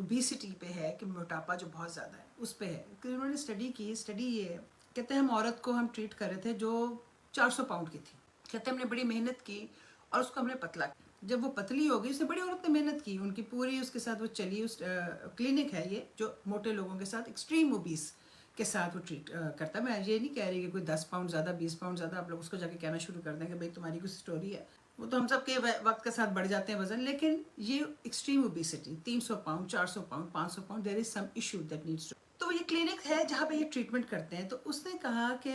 Obesity پہ ہے کہ موٹاپا جو بہت زیادہ ہے اس پہ ہے. کہ انہوں نے اسٹڈی یہ ہے، کہتے ہیں ہم عورت کو ہم ٹریٹ کر رہے تھے جو 400 پاؤنڈ کی تھی. کہتے ہیں ہم نے بڑی محنت کی اور اس کو ہم نے پتلا کیا. جب وہ پتلی ہو گئی، اس سے بڑی عورت نے محنت کی، ان کی پوری اس کے ساتھ وہ چلی. اس کلینک ہے یہ جو موٹے لوگوں کے ساتھ ایکسٹریم اوبیس کے ساتھ وہ ٹریٹ کرتا ہے. میں یہ نہیں کہہ رہی کہ کوئی 10 پاؤنڈ زیادہ 20 پاؤنڈ زیادہ آپ لوگ اس کو جا کے کہنا شروع کر دیں کہ بھائی تمہاری کچھ اسٹوری ہے. وہ تو ہم سب کے وقت کے ساتھ بڑھ جاتے ہیں وزن، لیکن یہ extreme obesity 300 pound 400 pound 500 pound there is some issue that needs to. تو یہ کلینک ہے جہاں پہ یہ ٹریٹمنٹ کرتے ہیں. تو اس نے کہا کہ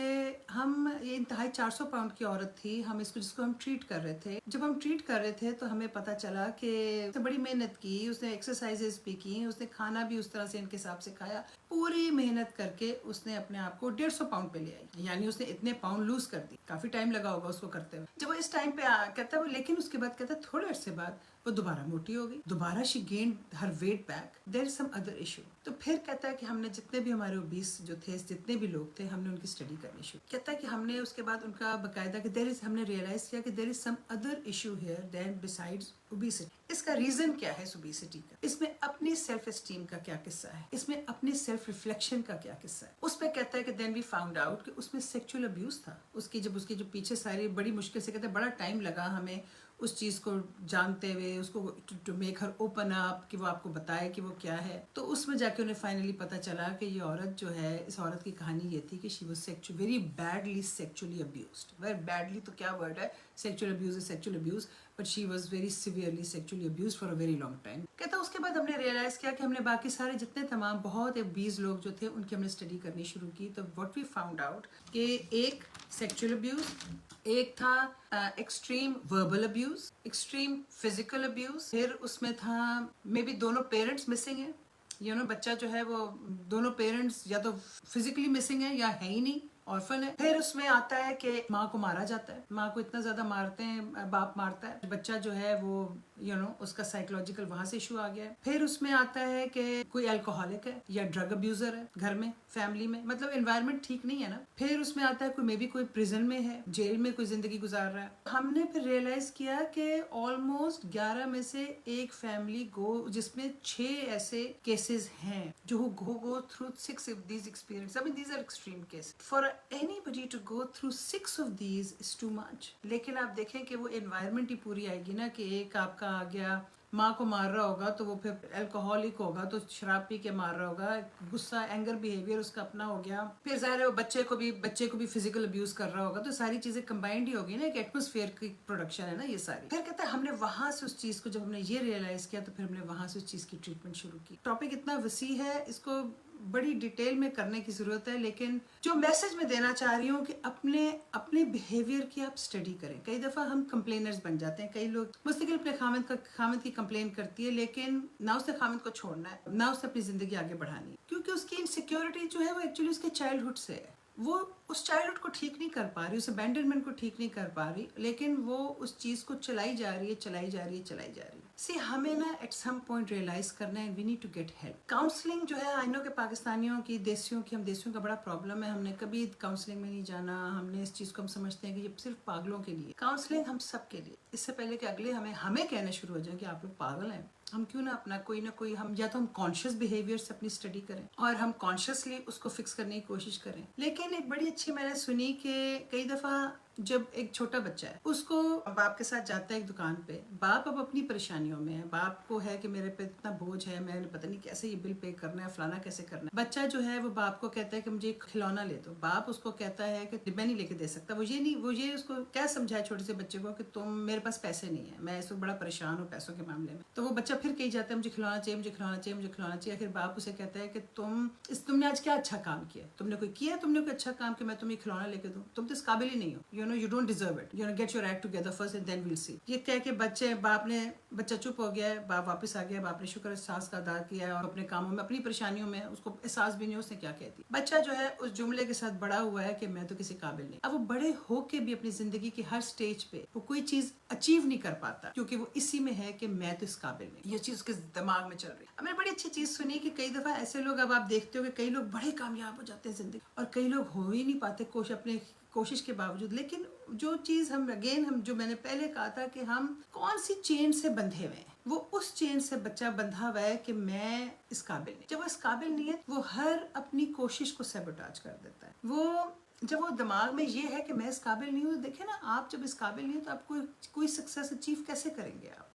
ہم یہ انتہائی 400 پاؤنڈ کی عورت تھی، ہم اس کو جس کو ہم ٹریٹ کر رہے تھے. جب ہم ٹریٹ کر رہے تھے تو ہمیں پتہ چلا کہ اس نے بڑی محنت کی، اس نے ایکسرسائزز بھی کی، اس نے کھانا بھی اس طرح سے ان کے حساب سے کھایا. پوری محنت کر کے اس نے اپنے آپ کو 150 پاؤنڈ پہ لے آئی. یعنی اس نے اتنے پاؤنڈ لوز کر دی. کافی ٹائم لگا ہوگا اس کو کرتے ہوئے. جب وہ اس ٹائم پہ کہتا ہے وہ، لیکن اس کے بعد کہتا ہے تھوڑے عرصے بعد وہ دوبارہ موٹی ہو گئی، دوبارہ شی گینڈ ہر wait back. There is some other issue. تو پھر کہتا ہے کہ ہم نے جتنے بھی ہمارے اوبیس جو تھے، جتنے بھی لوگ تھے، ہم نے ان کی اسٹڈی کرنی شروع. کہتا ہے کہ ہم نے اس کے بعد ان کا باقاعدہ کہ ہم نے ریئلائز کیا کہ there is some other issue here then besides obesity. اس کا ریزن کیا ہے اس اوبیسٹی کا؟ اس میں اپنی سیلف اسٹیم کا کیا قصہ ہے، اس میں اپنی سیلف ریفلیکشن کا کیا قصہ ہے. اس پہ کہتا ہے کہ دین وی فاؤنڈ آؤٹ کہ اس میں سیکچوئل ابیوز تھا. اس کی جو پیچھے ساری بڑی مشکل سے، کہتے ہیں بڑا ٹائم لگا ہمیں اس چیز کو جانتے ہوئے، اس کو to make her open up کہ وہ آپ کو بتائے کہ وہ کیا ہے. تو اس میں جا کے انہیں فائنلی پتہ چلا کہ یہ عورت جو ہے، اس عورت کی کہانی یہ تھی کہ she was very badly sexually abused. Very badly تو کیا ورڈ ہے، سیکچوئل ابیوز ہے sexual abuse, but she was very severely sexually abused for a very long time. کہتا اس کے بعد ہم نے ریئلائز کیا کہ ہم نے باقی سارے جتنے تمام بہت اوبیز لوگ جو تھے ان کی ہم نے اسٹڈی کرنی شروع کی. تو واٹ وی فاؤنڈ آؤٹ کہ ایک سیکچوئل ابیوز، ایک تھا extreme verbal abuse, extreme physical abuse, پھر اس میں تھا مے بی دونوں پیرنٹس مسنگ ہیں. بچہ جو ہے وہ دونوں پیرنٹس یا تو فزیکلی مسنگ ہے یا ہے ہی نہیں، آرفن ہے. پھر اس میں آتا ہے کہ ماں کو مارا جاتا ہے، ماں کو اتنا زیادہ مارتے ہیں، باپ مارتا ہے بچہ جو ہے وہ اس کا سائیکولوجیکل وہاں سے ایشو آ گیا ہے. پھر اس میں آتا ہے کہ کوئی الکوہولک ہے یا ڈرگ ابیوزر ہے گھر میں، فیملی میں، مطلب انوائرمنٹ ٹھیک نہیں ہے نا. پھر اس میں آتا ہے کوئی مے بی کوئی پریزن میں ہے، جیل میں کوئی زندگی گزار رہا ہے. ہم نے پھر ریئلائز کیا کہ آلموسٹ 11 میں سے ایک فیملی جس میں 6 ایسے کیسز ہیں جو go through 6 of these experiences. I mean, these are extreme cases. For anybody to go through 6 of these is too much. لیکن آپ دیکھیں کہ وہ انوائرمنٹ ہی پوری آئے گی نا، کہ ایک آپ کا آ گیا ماں کو مار رہا ہوگا تو وہ پھر الکوہولک ہوگا تو شراب پی کے مار رہا ہوگا، غصہ اینگر بیہیویئر اس کا اپنا ہو گیا. پھر ظاہر ہے وہ بچے کو بھی فزیکل ابیوز کر رہا ہوگا. تو ساری چیزیں کمبائنڈ ہی ہوگی نا، ایک ایٹماسفیئر کی پروڈکشن ہے نا یہ ساری. پھر کہتا ہے ہم نے وہاں سے اس چیز کو، جب ہم نے یہ ریئلائز کیا تو پھر ہم نے وہاں سے اس چیز کی ٹریٹمنٹ شروع کی. ٹاپک اتنا وسیع ہے، اس کو بڑی ڈیٹیل میں کرنے کی ضرورت ہے، لیکن جو میسج میں دینا چاہ رہی ہوں کہ اپنے بیہیویئر کی آپ اسٹڈی کریں. کئی دفعہ ہم کمپلینرز بن جاتے ہیں. کئی لوگ مستقل اپنے خامد کی کمپلین کرتی ہے، لیکن نہ اس نے خامد کو چھوڑنا ہے، نہ اس نے اپنی زندگی آگے بڑھانی ہے، کیونکہ اس کی انسیکیورٹی جو ہے وہ ایکچولی اس کے چائلڈہڈ سے ہے. وہ اس چائلڈہڈ کو ٹھیک نہیں کر پا رہی، اس ابینڈنمنٹ کو ٹھیک نہیں کر پا رہی، لیکن وہ اس چیز کو چلائی جا رہی ہے. ہمیں نا ایٹ سم پوائنٹ ریئلائز کرنا ہے، we need to get help. Counselling جو ہے، آئی نو کہ پاکستانیوں کی دیسیوں کا بڑا پرابلم ہے. ہم نے کبھی کاؤنسلنگ میں نہیں جانا. ہم نے اس چیز کو ہم سمجھتے ہیں کہ یہ صرف پاگلوں کے لیے. کاؤنسلنگ ہم سب کے لیے. اس سے پہلے کہ اگلے ہمیں کہنا شروع ہو جائیں کہ آپ لوگ پاگل ہیں، ہم کیوں نہ اپنا کوئی نہ کوئی، ہم یا تو ہم کانشیس بیہیویئر سے اپنی اسٹڈی کریں اور ہم کانشیسلی اس کو فکس کرنے کی کوشش کریں. لیکن ایک بڑی اچھی میں نے سنی کہ کئی دفعہ جب ایک چھوٹا بچہ ہے، اس کو باپ کے ساتھ جاتا ہے ایک دکان پہ، باپ اب اپنی پریشانیوں میں ہے، باپ کو ہے کہ میرے پہ اتنا بوجھ ہے، میں نے پتہ نہیں کیسے یہ بل پے کرنا ہے، فلانا کیسے کرنا ہے. بچہ جو ہے وہ باپ کو کہتا ہے کہ مجھے ایک کھلونا لے دو. باپ اس کو کہتا ہے کہ میں نہیں لے کے دے سکتا. وہ یہ اس کو کیا سمجھائے چھوٹے سے بچے کو کہ تم، میرے پاس پیسے نہیں ہیں، میں اس وقت بڑا پریشان ہوں پیسوں کے معاملے میں. تو وہ بچہ پھر کہی جاتا ہے مجھے کھلونا چاہیے. پھر باپ اسے کہتا ہے کہ تم نے آج کیا اچھا کام کیا، تم نے کوئی اچھا کام کہ میں تمہیں کھلونا لے کے دوں؟ تم تو اس قابل ہی نہیں ہو. You don't deserve it. Get your act together first and then we'll see. یہ کہہ کے بچہ چپ ہو گیا ہے. باپ واپس آ گیا. باپ نے شکر احساس کا ادا کیا ہے اور اپنے کاموں میں، اپنی پریشانیوں میں، اس کو احساس بھی نہیں اس نے کیا کہتی. بچہ جو ہے اس جملے کے ساتھ بڑا ہوا ہے کہ میں تو کسی قابل نہیں. اب وہ بڑے ہو کے بھی اپنی زندگی کی ہر سٹیج پہ وہ کوئی چیز اچیو نہیں کر پاتا، کیونکہ وہ اسی میں ہے کہ میں تو اس قابل نہیں. یہ چیز اس کے دماغ میں چل رہی ہے. اب میں نے بڑی اچھی چیز سنی کہ کئی دفعہ ایسے لوگ، اب آپ دیکھتے ہو کہ کئی لوگ بڑے کامیاب ہو جاتے ہیں زندگی، اور کئی لوگ ہو ہی نہیں پاتے اپنے کوشش کے باوجود. لیکن جو چیز جو میں نے پہلے کہا تھا کہ ہم کون سی چین سے بندھے ہوئے ہیں. وہ اس چین سے بچہ بندھا ہوا ہے کہ میں اس قابل نہیں. جب وہ اس قابل نہیں ہے وہ ہر اپنی کوشش کو سیبوٹاج کر دیتا ہے. وہ جب وہ دماغ میں یہ ہے کہ میں اس قابل نہیں ہوں، دیکھیں نا آپ جب اس قابل نہیں ہوں تو آپ کوئی سکسیس اچیو کیسے کریں گے آپ؟